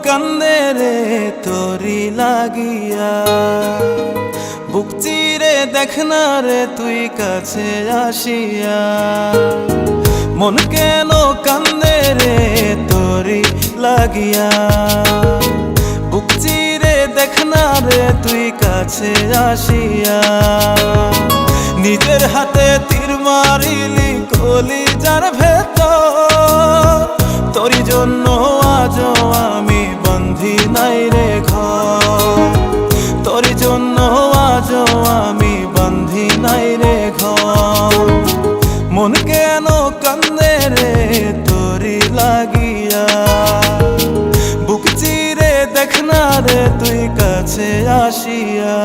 কান্দে রে তোরি লাগিয়া, বুক চিরে দেখ না রে তুই কাছে আসিয়া। মন কেন কান্দে রে তোরি লাগিয়া, বুক চিরে দেখ না রে তুই কাছে আসিয়া। নিজের হাতে তীর মারিলি কলিজার ভেতর, তোরি জন্য আজও আমি বন্ধি নাই রে ঘর, তোরি জন্য আজও আমি বন্ধি নাই রে ঘর। মন কেন কান্দে রে তোরি লাগিয়া, বুক চিরে দেখ না রে তুই কাছে আসিয়া।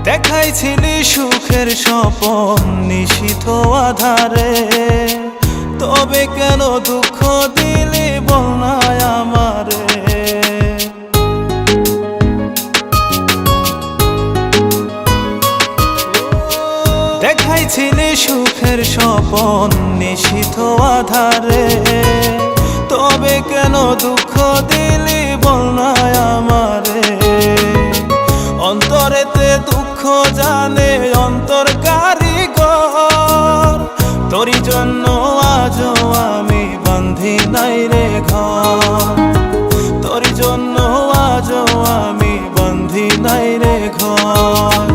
দেখাইছিলি সুখের স্বপন নিশীথ আধারে, তবে কেন দুঃখ দিলি বল না আমারে। দেখাইছিলি সুখের স্বপন নিশীথ আধারে, তবে কেন দুঃখ দিলি বল না আমারে। অন্তরেতে দুঃখ জানে অন্তর কারিগর, তোরি জন্য আজও আমি বন্ধি নাই রে ঘর, তোরি জন্য আজও আমি বন্ধি নাই রে ঘর।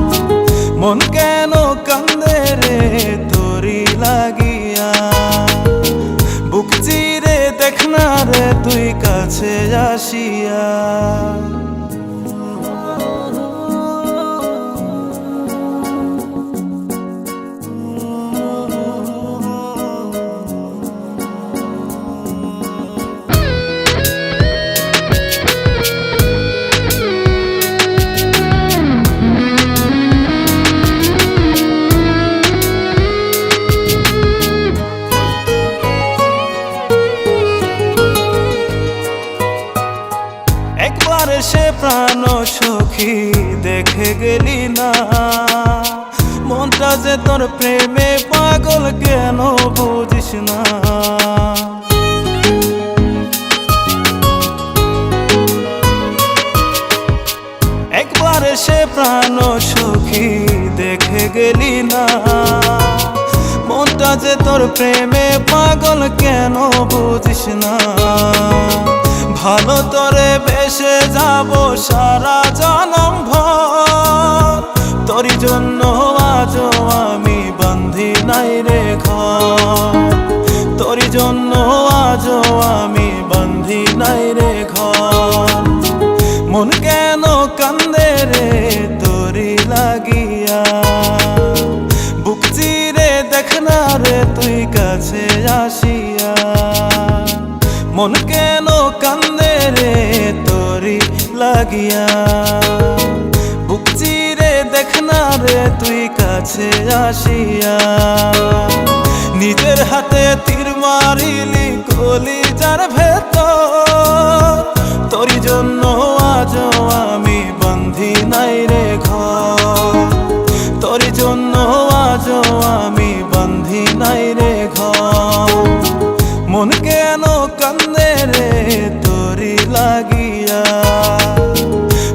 মন কেন কান্দে রে তোরি লাগিয়া, বুক চিরে দেখ না রে তুই কাছে আসিয়া। একবার এসে প্রাণ সখী দেখে গেলি না, মনটা যে তোর প্রেমে পাগল কেন বুঝিস না। একবার এসে প্রাণ সখী দেখে গেলি না, মনটা যে তোর প্রেমে পাগল কেন বুঝিস না। ভালো তোরে বেসে যাব সারা জনম ভর, তোরি জন্য আজও আমি বন্ধি নাই রে ঘর, তোরি জন্য আজও আমি বন্ধি নাই রে ঘর। মন কেন কান্দে রে তোরি লাগিয়া, বুক চিরে দেখ না রে তুই কাছে আসিয়া। মন কেন কান্দে রে তোরি লাগিয়া, বুক চিরে দেখ না রে তুই কাছে আসিয়া। নিজের হাতে তীর মারিলি কলিজার ভেতর, তোরি জন্য আজও আমি বন্ধি নাই রে ঘর, তোরি জন্য আজও আমি বন্ধি নাই রে ঘর। মন কেন কান্দে রে তোরি লাগিয়া,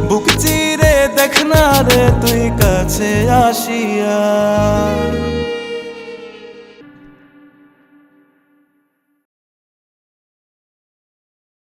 বুক চিরে দেখ না রে তুই কাছে